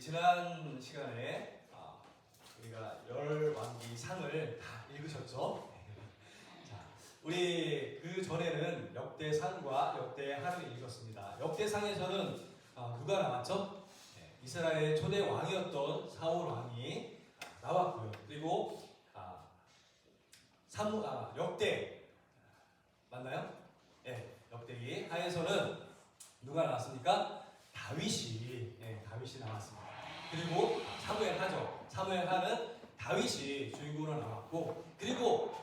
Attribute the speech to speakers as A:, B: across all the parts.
A: 지난 시간에 우리가 열왕기 상을 다 읽으셨죠? 자, 우리 그 전에는 역대상과 역대하를 읽었습니다. 역대상에서는 누가 나왔죠? 이스라엘의 초대 왕이었던 사울 왕이 나왔고요. 그리고 역대 맞나요? 네, 역대기 하에서는 누가 나왔습니까? 다윗이 나왔습니다. 그리고 사무엘하죠. 사무엘하는 다윗이 주인공으로 나왔고, 그리고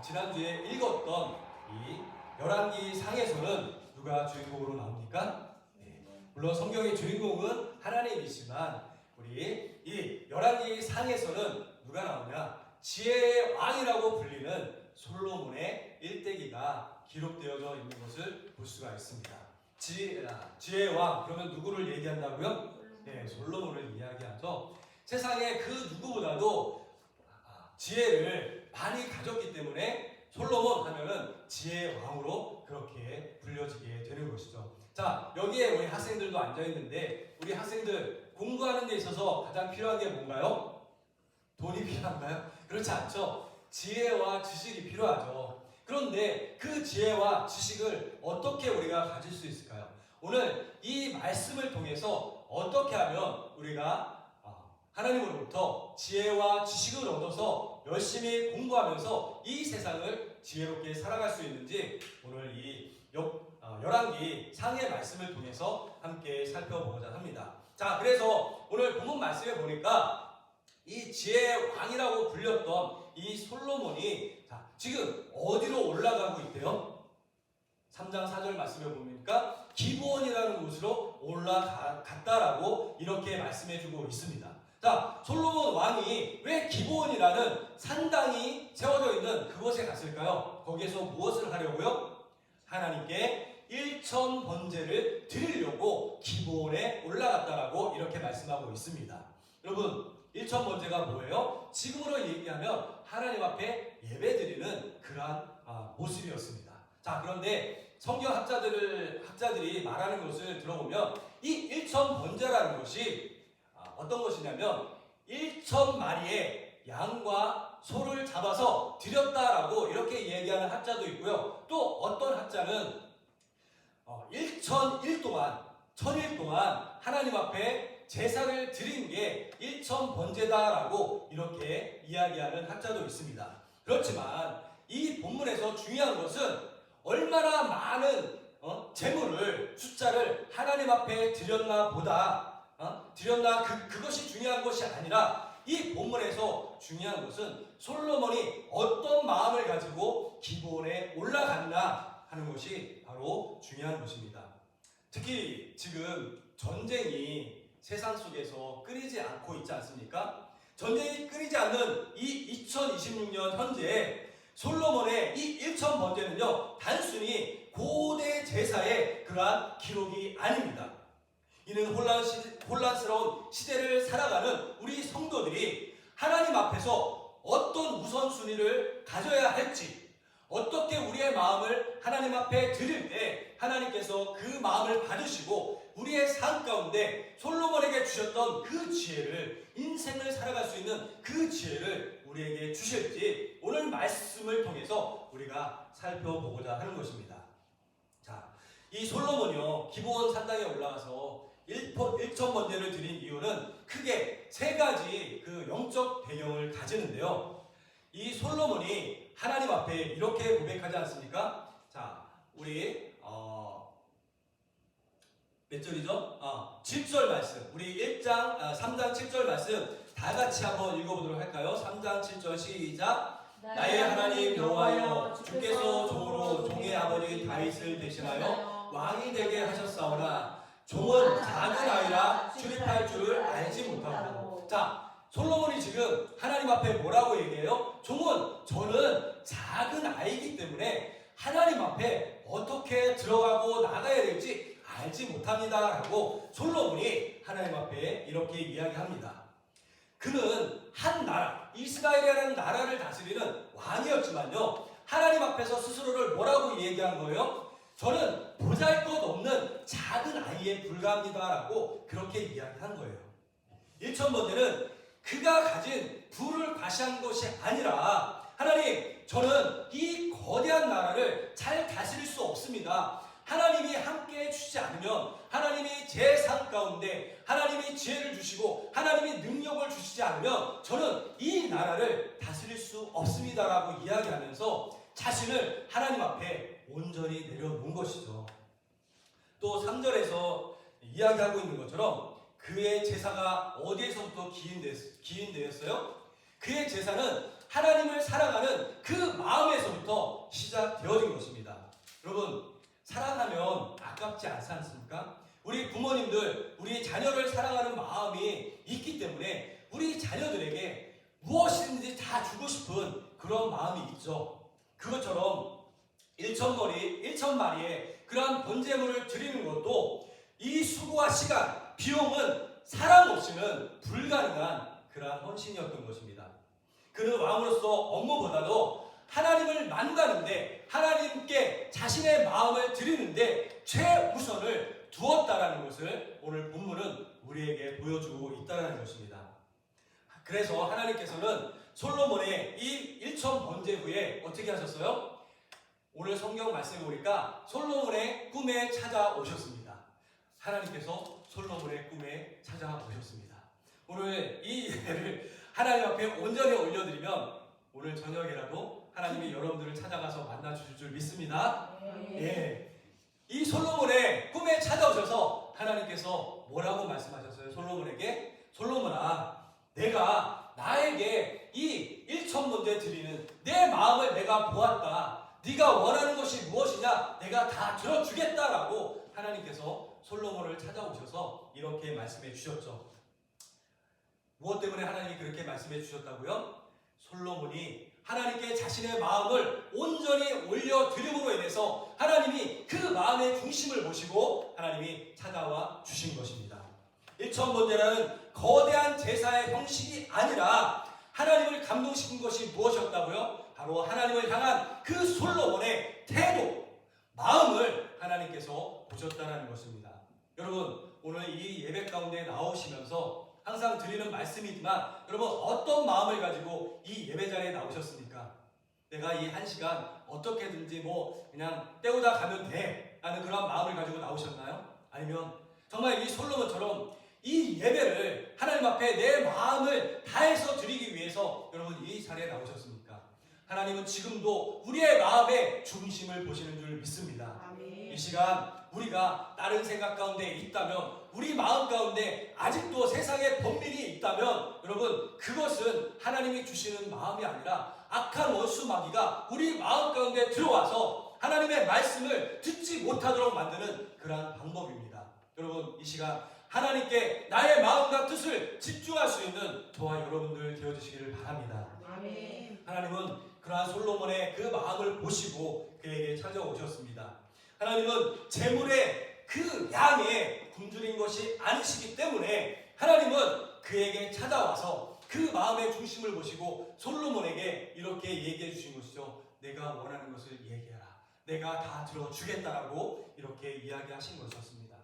A: 지난주에 읽었던 이 열왕기 상에서는 누가 주인공으로 나옵니까? 네, 물론 성경의 주인공은 하나님이지만 우리 이 열왕기 상에서는 누가 나오냐? 지혜의 왕이라고 불리는 솔로몬의 일대기가 기록되어져 있는 것을 볼 수가 있습니다. 지혜의 왕, 그러면 누구를 얘기한다고요? 네, 솔로몬을 이야기하죠. 세상에 그 누구보다도 지혜를 많이 가졌기 때문에 솔로몬 하면은 지혜의 왕으로 그렇게 불려지게 되는 것이죠. 자, 여기에 우리 학생들도 앉아있는데, 우리 학생들 공부하는 데 있어서 가장 필요한 게 뭔가요? 돈이 필요한가요? 그렇지 않죠. 지혜와 지식이 필요하죠. 그런데 그 지혜와 지식을 어떻게 우리가 가질 수 있을까요? 오늘 이 말씀을 통해서 어떻게 하면 우리가 하나님으로부터 지혜와 지식을 얻어서 열심히 공부하면서 이 세상을 지혜롭게 살아갈 수 있는지 오늘 이 열왕기 상의 말씀을 통해서 함께 살펴보고자 합니다. 자, 그래서 오늘 본문 말씀에 보니까 이 지혜의 왕이라고 불렸던 이 솔로몬이 지금 어디로 올라가고 있대요? 3장 4절 말씀에 보니까 기브온이라는 곳으로 올라갔다라고 이렇게 말씀해주고 있습니다. 자, 솔로몬 왕이 왜 기브온이라는 산당이 세워져 있는 그곳에 갔을까요? 거기에서 무엇을 하려고요? 하나님께 1천 번제를 드리려고 기브온에 올라갔다라고 이렇게 말씀하고 있습니다. 여러분, 1천 번제가 뭐예요? 지금으로 얘기하면 하나님 앞에 예배드리는 그러한 모습이었습니다. 자, 그런데 성경 학자들이 말하는 것을 들어보면 이 1천 번제라는 것이 어떤 것이냐면 1천 마리의 양과 소를 잡아서 드렸다라고 이렇게 얘기하는 학자도 있고요. 또 어떤 학자는 1000일 동안 하나님 앞에 제사를 드린 게 1천 번제다라고 이렇게 이야기하는 학자도 있습니다. 그렇지만 이 본문에서 중요한 것은 얼마나 많은 재물을 숫자를 하나님 앞에 드렸나 그것이 중요한 것이 아니라 이 본문에서 중요한 것은 솔로몬이 어떤 마음을 가지고 기브온에 올라갔나 하는 것이 바로 중요한 것입니다. 특히 지금 전쟁이 세상 속에서 끊이지 않고 있지 않습니까? 전쟁이 끊이지 않는 이 2026년 현재 솔로몬의 이 1천 번제는요, 단순히 고대 제사의 그러한 기록이 아닙니다. 이는 혼란스러운 시대를 살아가는 우리 성도들이 하나님 앞에서 어떤 우선순위를 가져야 할지, 어떻게 우리의 마음을 하나님 앞에 드릴 때 하나님께서 그 마음을 받으시고 우리의 삶 가운데 솔로몬에게 주셨던 그 지혜를, 인생을 살아갈 수 있는 그 지혜를 우리에게 주실지 오늘 말씀을 통해서 우리가 살펴보고자 하는 것입니다. 자, 이 솔로몬이요, 기브온 산당에 올라가서 1천 번제를 드린 이유는 크게 세 가지 그 영적 배경을 가지는데요. 이 솔로몬이 하나님 앞에 이렇게 고백하지 않습니까? 자, 우리 몇 절이죠? 7절 말씀. 우리 3장 7절 말씀 다 같이 한번 읽어보도록 할까요? 3장 7절 시작. 나의 하나님 여호와여, 주께서 종으로 종의 아버지 다윗을 대신하여 왕이 되게 하셨사오나 종은 작은 아이라 출입할 줄을 알지 못하고. 자, 솔로몬이 지금 하나님 앞에 뭐라고 얘기해요? 저는 작은 아이이기 때문에 하나님 앞에 어떻게 들어가고 나가야 될지 알지 못합니다 라고 솔로몬이 하나님 앞에 이렇게 이야기합니다. 그는 한 나라, 이스라엘이라는 나라를 다스리는 왕이었지만요, 하나님 앞에서 스스로를 뭐라고 얘기한 거예요? 저는 보잘것없는 작은 아이에 불과합니다 라고 그렇게 이야기한 거예요. 1,000번째는 그가 가진 부를 과시한 것이 아니라 하나님, 저는 이 거대한 나라를 잘 다스릴 수 없습니다. 하나님이 함께 해주시지 않으면, 하나님이 제 삶 가운데 하나님이 지혜를 주시고 하나님이 능력을 주시지 않으면 저는 이 나라를 다스릴 수 없습니다라고 이야기하면서 자신을 하나님 앞에 온전히 내려놓은 것이죠. 또 3절에서 이야기하고 있는 것처럼 그의 제사가 어디에서부터 기인되었어요? 그의 제사는 하나님을 사랑하는 그 마음에서부터 시작되어진 것입니다. 여러분, 사랑하면 아깝지 않지 않습니까? 우리 부모님들, 우리 자녀를 사랑하는 마음이 있기 때문에 우리 자녀들에게 무엇이든지 다 주고 싶은 그런 마음이 있죠. 그것처럼 1,000마리의 그러한 번제물을 드리는 것도 이 수고와 시간, 비용은 사랑 없이는 불가능한 그러한 헌신이었던 것입니다. 그는 왕으로서 업무보다도 하나님을 만나는데, 하나님께 자신의 마음을 드리는데 최우선을 두었다라는 것을 오늘 본문은 우리에게 보여주고 있다는 것입니다. 그래서 하나님께서는 솔로몬의 이 1,000번제 후에 어떻게 하셨어요? 오늘 성경 말씀을 보니까 솔로몬의 꿈에 찾아오셨습니다. 하나님께서 솔로몬의 꿈에 찾아오셨습니다. 오늘 이 예배를 하나님 앞에 온전히 올려드리면 오늘 저녁이라도 하나님이 여러분들을 찾아가서 만나 주실 줄 믿습니다. 예. 이 솔로몬의 꿈에 찾아오셔서 하나님께서 뭐라고 말씀하셨어요? 솔로몬에게, 솔로몬아, 내가 나에게 이 1,000번제 드리는 내 마음을 내가 보았다. 네가 원하는 것이 무엇이냐? 내가 다 들어주겠다라고 하나님께서 솔로몬을 찾아오셔서 이렇게 말씀해 주셨죠. 무엇 때문에 하나님이 그렇게 말씀해 주셨다고요? 솔로몬이 하나님께 자신의 마음을 온전히 올려드림으로 인해서 하나님이 그 마음의 중심을 보시고 하나님이 찾아와 주신 것입니다. 1,000번제라는 거대한 제사의 형식이 아니라 하나님을 감동시킨 것이 무엇이었다고요? 바로 하나님을 향한 그 솔로몬의 태도, 마음을 하나님께서 보셨다는 것입니다. 여러분, 오늘 이 예배 가운데 나오시면서 항상 드리는 말씀이지만 여러분, 어떤 마음을 가지고 이 예배 자리에 나오셨습니까? 내가 이 한 시간 어떻게든지 그냥 때우다 가면 돼 라는 그런 마음을 가지고 나오셨나요? 아니면 정말 이 솔로몬처럼 이 예배를 하나님 앞에 내 마음을 다해서 드리기 위해서 여러분 이 자리에 나오셨습니까? 하나님은 지금도 우리의 마음의 중심을 보시는 줄 믿습니다. 아멘. 이 시간 우리가 다른 생각 가운데 있다면, 우리 마음 가운데 아직도 세상의 번민이 있다면 여러분, 그것은 하나님이 주시는 마음이 아니라 악한 원수 마귀가 우리 마음 가운데 들어와서 하나님의 말씀을 듣지 못하도록 만드는 그러한 방법입니다. 여러분, 이 시간 하나님께 나의 마음과 뜻을 집중할 수 있는 저와 여러분들 되어주시기를 바랍니다. 아멘. 하나님은 그러한 솔로몬의 그 마음을 보시고 그에게 찾아오셨습니다. 하나님은 재물의 그 양에 굶주린 것이 아니시기 때문에 하나님은 그에게 찾아와서 그 마음의 중심을 보시고 솔로몬에게 이렇게 얘기해 주신 것이죠. 내가 원하는 것을 얘기해라. 내가 다 들어주겠다라고 이렇게 이야기하신 것이었습니다.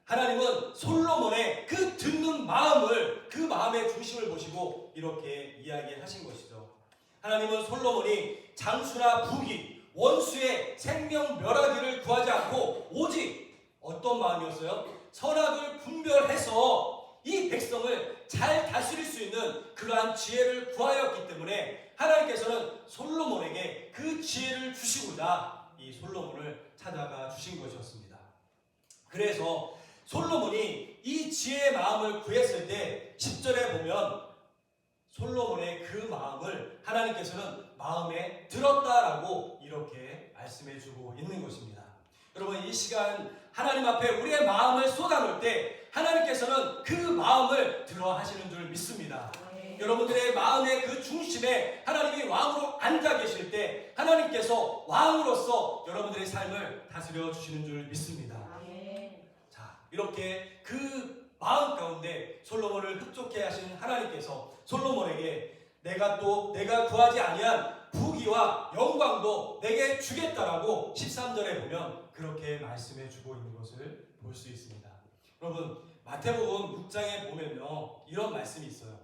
A: 하나님은 솔로몬의 그 듣는 마음을, 그 마음의 중심을 보시고 이렇게 이야기하신 것이죠. 하나님은 솔로몬이 장수나 부귀, 원수의 생명 멸하기를 구하지 않고 오직 어떤 마음이었어요? 선악을 분별해서 이 백성을 잘 다스릴 수 있는 그러한 지혜를 구하였기 때문에 하나님께서는 솔로몬에게 그 지혜를 주시고자 이 솔로몬을 찾아가 주신 것이었습니다. 그래서 솔로몬이 이 지혜의 마음을 구했을 때 10절에 보면 솔로몬의 그 마음을 하나님께서는 마음에 들었다라고 이렇게 말씀해주고 있는 것입니다. 여러분, 이 시간 하나님 앞에 우리의 마음을 쏟아놓을 때 하나님께서는 그 마음을 들어 하시는 줄 믿습니다. 여러분들의 마음의 그 중심에 하나님이 왕으로 앉아 계실 때 하나님께서 왕으로서 여러분들의 삶을 다스려 주시는 줄 믿습니다. 자, 이렇게 그 마음 가운데 솔로몬을 흡족해 하신 하나님께서 솔로몬에게 내가 구하지 아니한 부귀와 영광도 내게 주겠다라고 13절에 보면 그렇게 말씀해 주고 있는 것을 볼 수 있습니다. 여러분 마태복음 6장에 보면요 이런 말씀이 있어요.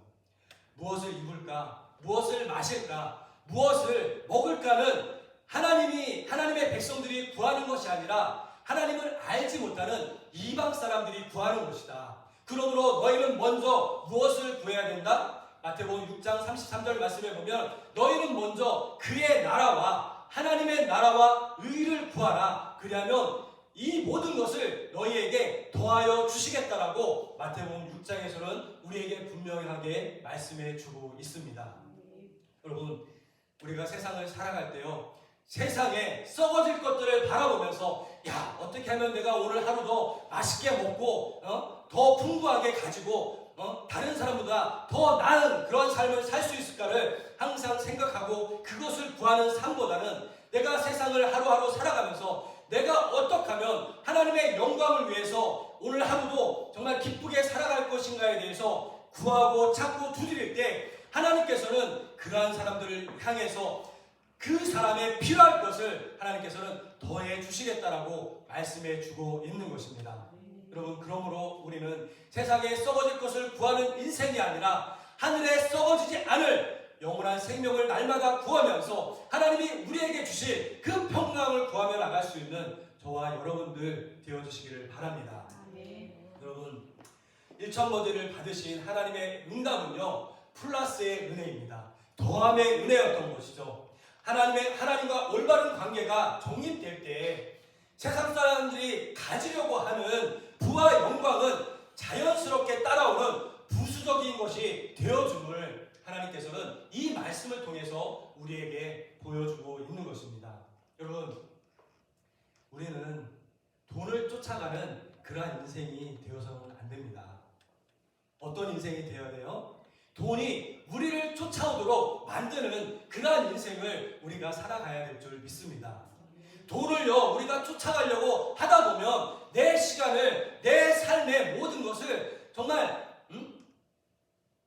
A: 무엇을 입을까, 무엇을 마실까, 무엇을 먹을까는 하나님의 백성들이 구하는 것이 아니라 하나님을 알지 못하는 이방 사람들이 구하는 것이다. 그러므로 너희는 먼저 무엇을 구해야 된다? 마태복음 6장 33절 말씀에 보면 너희는 먼저 그의 나라와 하나님의 나라와 의를 구하라. 그리하면 이 모든 것을 너희에게 더하여 주시겠다라고 마태복음 6장에서는 우리에게 분명하게 말씀해 주고 있습니다. 여러분 우리가 세상을 살아갈 때요 세상에 썩어질 것들을 바라보면서 야 어떻게 하면 내가 오늘 하루 더 맛있게 먹고 더 풍부하게 가지고 다른 사람보다 더 나은 그런 삶을 살 수 있을까를 항상 생각하고 그것을 구하는 삶보다는 내가 세상을 하루하루 살아가면서 내가 어떻게 하면 하나님의 영광을 위해서 오늘 하루도 정말 기쁘게 살아갈 것인가에 대해서 구하고 찾고 두드릴 때 하나님께서는 그러한 사람들을 향해서 그 사람의 필요할 것을 하나님께서는 더해 주시겠다라고 말씀해 주고 있는 것입니다. 여러분 그러므로 우리는 세상에 썩어질 것을 구하는 인생이 아니라 하늘에 썩어지지 않을 영원한 생명을 날마다 구하면서 하나님이 우리에게 주실 그 평강을 구하며 나갈 수 있는 저와 여러분들 되어주시기를 바랍니다. 여러분 1,000번제를 받으신 하나님의 응답은요 플러스의 은혜입니다. 더함의 은혜였던 것이죠. 하나님과 올바른 관계가 정립될 때 세상 사람들이 가지려고 하는 부와 영광은 자연스럽게 따라오는 부수적인 것이 되어줌을 하나님께서는 이 말씀을 통해서 우리에게 보여주고 있는 것입니다. 여러분 우리는 돈을 쫓아가는 그러한 인생이 되어서는 안 됩니다. 어떤 인생이 되어야 돼요? 돈이 우리를 쫓아오도록 만드는 그러한 인생을 우리가 살아가야 될 줄 믿습니다. 돈을요 우리가 쫓아가려고 하다 보면 내 시간을 내 삶의 모든 것을 정말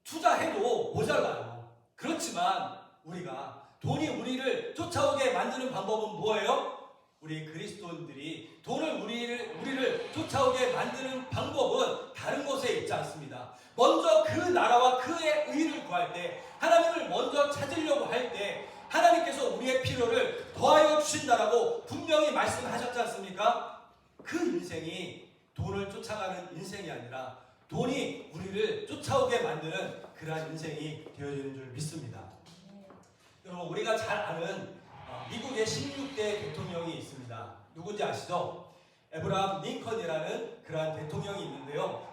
A: 투자해도 모자라요. 그렇지만 우리가 돈이 우리를 쫓아오게 만드는 방법은 뭐예요? 우리 그리스도인들이 돈을 우리를 쫓아오게 만드는 방법은 다른 곳에 있지 않습니다. 먼저 그 나라와 그의 의를 구할 때 하나님을 먼저 찾으려고 할 때 하나님께서 우리의 필요를 더하여 주신다라고 분명히 말씀하셨지 않습니까? 그 인생이 돈을 쫓아가는 인생이 아니라 돈이 우리를 쫓아오게 만드는 그러한 인생이 되어지는 줄 믿습니다. 여러분 우리가 잘 아는 미국의 16대 대통령이 있습니다. 누군지 아시죠? 에브라함 링컨이라는 그러한 대통령이 있는데요.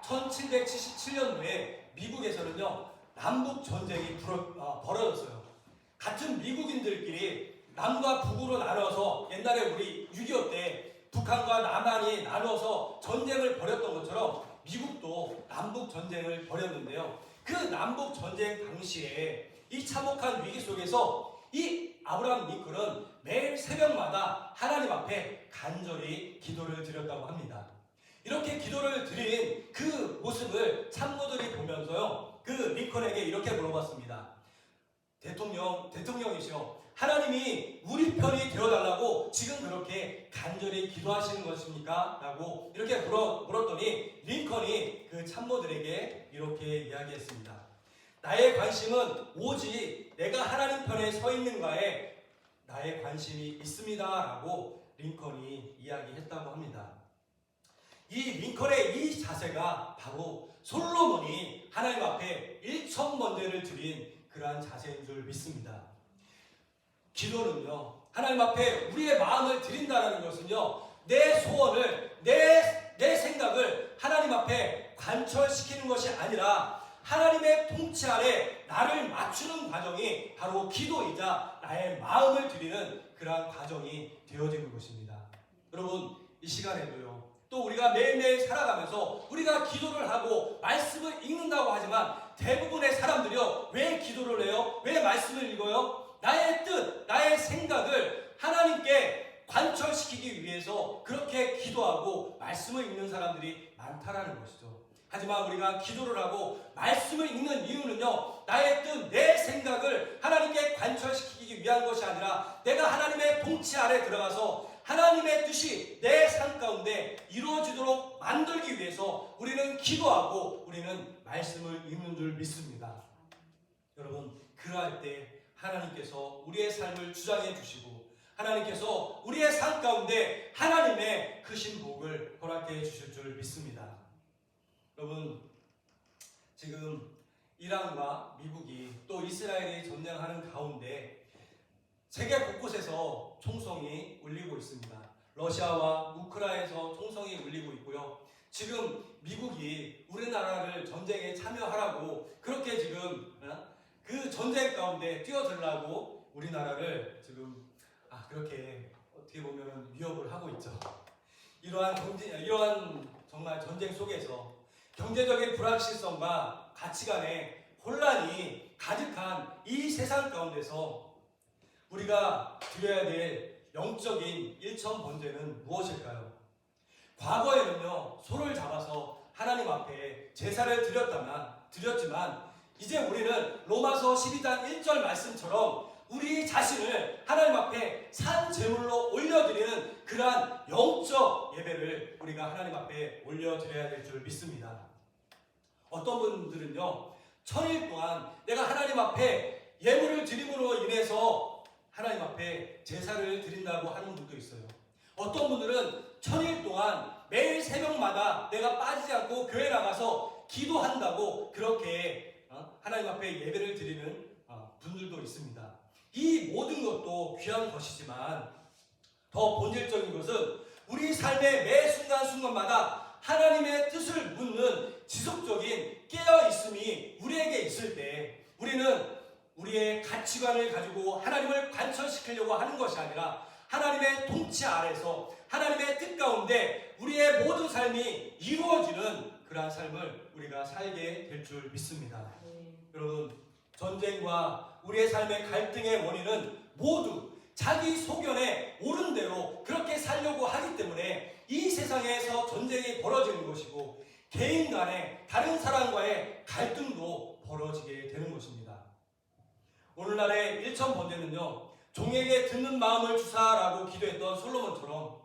A: 1777년도에 미국에서는요 남북 전쟁이 벌어졌어요. 같은 미국인들끼리 남과 북으로 나눠서 옛날에 우리 6.25 때 북한과 남한이 나눠서 전쟁을 벌였던 것처럼 미국도 남북 전쟁을 벌였는데요. 그 남북 전쟁 당시에 이 참혹한 위기 속에서 이 아브라함 링컨은 매일 새벽마다 하나님 앞에 간절히 기도를 드렸다고 합니다. 이렇게 기도를 드린 그 모습을 참모들이 보면서요 그 링컨에게 이렇게 물어봤습니다. 대통령이시여 하나님이 우리 편이 되어달라고 지금 그렇게 간절히 기도하시는 것입니까? 라고 이렇게 물었더니 링컨이 그 참모들에게 이렇게 이야기했습니다. 나의 관심은 오직 내가 하나님 편에 서 있는가에 나의 관심이 있습니다 라고 링컨이 이야기했다고 합니다. 이 링컨의 이 자세가 바로 솔로몬이 하나님 앞에 1,000번제를 드린 그러한 자세인 줄 믿습니다. 기도는요 하나님 앞에 우리의 마음을 드린다는 것은요 내 소원을 내 생각을 하나님 앞에 관철시키는 것이 아니라 하나님의 통치 아래 나를 맞추는 과정이 바로 기도이자 나의 마음을 드리는 그러한 과정이 되어지는 것입니다. 여러분 이 시간에도요 또 우리가 매일매일 살아가면서 우리가 기도를 하고 말씀을 읽는다고 하지만 대부분의 사람들이요 왜 기도를 해요? 왜 말씀을 읽어요? 나의 뜻, 나의 생각을 하나님께 관철시키기 위해서 그렇게 기도하고 말씀을 읽는 사람들이 많다라는 것이죠. 하지만 우리가 기도를 하고 말씀을 읽는 이유는요 나의 뜻, 내 생각을 하나님께 관철시키기 위한 것이 아니라 내가 하나님의 통치 아래 들어가서 하나님의 뜻이 내 삶 가운데 이루어지도록 말씀을 읽는 줄 믿습니다. 여러분, 그러할 때 하나님께서 우리의 삶을 주장해 주시고 하나님께서 우리의 삶 가운데 하나님의 크신 복을 허락해 주실 줄 믿습니다. 여러분, 지금 이란과 미국이 또 이스라엘이 전쟁하는 가운데 세계 곳곳에서 총성이 울리고 있습니다. 러시아와 우크라이나에서 총성이 울리고 있고요. 지금 미국이 우리나라를 전쟁에 참여하라고 그렇게 지금 그 전쟁 가운데 뛰어들라고 우리나라를 지금 그렇게 어떻게 보면 위협을 하고 있죠. 이러한 정말 전쟁 속에서 경제적인 불확실성과 가치관의 혼란이 가득한 이 세상 가운데서 우리가 드려야 될 영적인 일천 번제는 무엇일까요? 과거에는요, 소를 잡아서 하나님 앞에 제사를 드렸지만 이제 우리는 로마서 12장 1절 말씀처럼 우리 자신을 하나님 앞에 산 제물로 올려드리는 그러한 영적 예배를 우리가 하나님 앞에 올려드려야 될 줄 믿습니다. 어떤 분들은요, 천일 동안 내가 하나님 앞에 예물을 드림으로 인해서 하나님 앞에 제사를 드린다고 하는 분도 있어요. 어떤 분들은 천일 동안 매일 새벽마다 내가 빠지지 않고 교회 나가서 기도한다고 그렇게 하나님 앞에 예배를 드리는 분들도 있습니다. 이 모든 것도 귀한 것이지만 더 본질적인 것은 우리 삶의 매 순간순간마다 하나님의 뜻을 묻는 지속적인 깨어있음이 우리에게 있을 때 우리는 우리의 가치관을 가지고 하나님을 관철시키려고 하는 것이 아니라 하나님의 통치 아래서 하나님의 뜻 가운데 우리의 모든 삶이 이루어지는 그러한 삶을 우리가 살게 될 줄 믿습니다. 여러분, 전쟁과 우리의 삶의 갈등의 원인은 모두 자기 소견에 옳은 대로 그렇게 살려고 하기 때문에 이 세상에서 전쟁이 벌어지는 것이고 개인 간의 다른 사람과의 갈등도 벌어지게 되는 것입니다. 오늘날의 일천 번제는요, 종에게 듣는 마음을 주사라고 기도했던 솔로몬처럼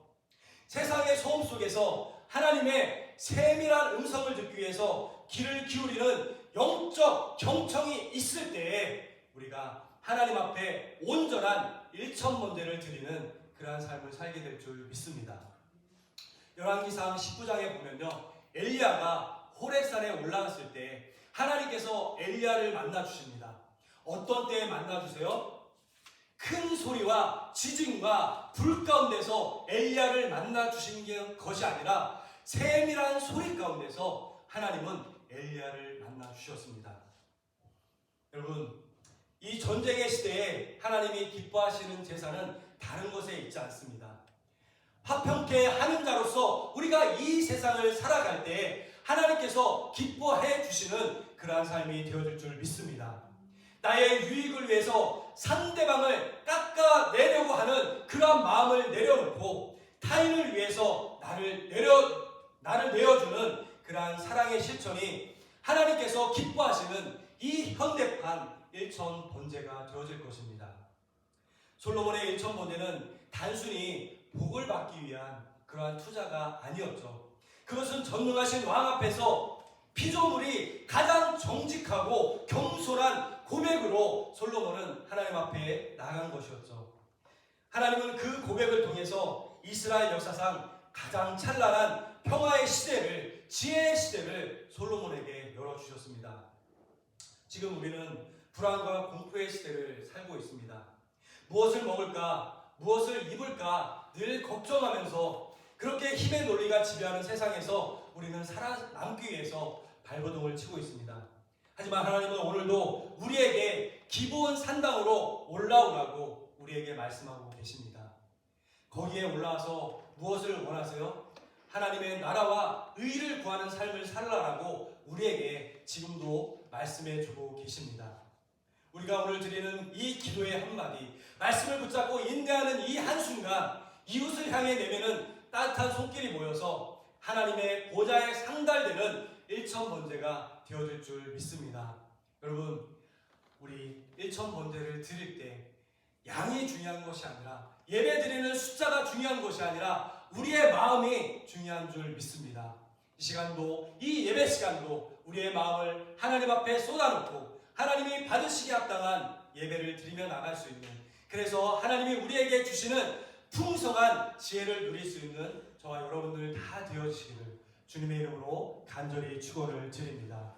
A: 세상의 소음 속에서 하나님의 세밀한 음성을 듣기 위해서 귀를 기울이는 영적 경청이 있을 때에 우리가 하나님 앞에 온전한 일천 번제를 드리는 그러한 삶을 살게 될 줄 믿습니다. 열왕기상 19장에 보면요, 엘리야가 호렙산에 올라갔을 때 하나님께서 엘리야를 만나 주십니다. 어떤 때에 만나 주세요? 큰 소리와 지진과 불 가운데서 엘리야를 만나 주신 것이 아니라 세밀한 소리 가운데서 하나님은 엘리야를 만나 주셨습니다. 여러분, 이 전쟁의 시대에 하나님이 기뻐하시는 제사는 다른 것에 있지 않습니다. 화평케 하는 자로서 우리가 이 세상을 살아갈 때 하나님께서 기뻐해 주시는 그러한 삶이 되어질 줄 믿습니다. 나의 유익을 위해서 상대방을 깎아내려고 하는 그러한 마음을 내려놓고 타인을 위해서 나를 내어주는 그러한 사랑의 실천이 하나님께서 기뻐하시는 이 현대판 일천 번제가 되어질 것입니다. 솔로몬의 일천 번제는 단순히 복을 받기 위한 그러한 투자가 아니었죠. 그것은 전능하신 왕 앞에서 피조물이 가장 정직하고 겸손한 고백으로 솔로몬은 하나님 앞에 나간 것이었죠. 하나님은 그 고백을 통해서 이스라엘 역사상 가장 찬란한 평화의 시대를, 지혜의 시대를 솔로몬에게 열어주셨습니다. 지금 우리는 불안과 공포의 시대를 살고 있습니다. 무엇을 먹을까, 무엇을 입을까 늘 걱정하면서 그렇게 힘의 논리가 지배하는 세상에서 우리는 살아남기 위해서 발버둥을 치고 있습니다. 하지만 하나님은 오늘도 우리에게 기본 산당으로 올라오라고 우리에게 말씀하고 계십니다. 거기에 올라와서 무엇을 원하세요? 하나님의 나라와 의를 구하는 삶을 살라라고 우리에게 지금도 말씀해 주고 계십니다. 우리가 오늘 드리는 이 기도의 한마디, 말씀을 붙잡고 인내하는 이 한순간 이웃을 향해 내미는 따뜻한 손길이 모여서 하나님의 보좌에 상달되는 일천 번제가 되어질 줄 믿습니다. 여러분, 우리 일천 번제를 드릴 때 양이 중요한 것이 아니라, 예배 드리는 숫자가 중요한 것이 아니라 우리의 마음이 중요한 줄 믿습니다. 이 이 시간도, 이 예배 시간도 우리의 마음을 하나님 앞에 쏟아놓고 하나님이 받으시기에 합당한 예배를 드리며 나갈 수 있는, 그래서 하나님이 우리에게 주시는 풍성한 지혜를 누릴 수 있는 저와 여러분들 다 되어주시기를 주님의 이름으로 간절히 축원을 드립니다.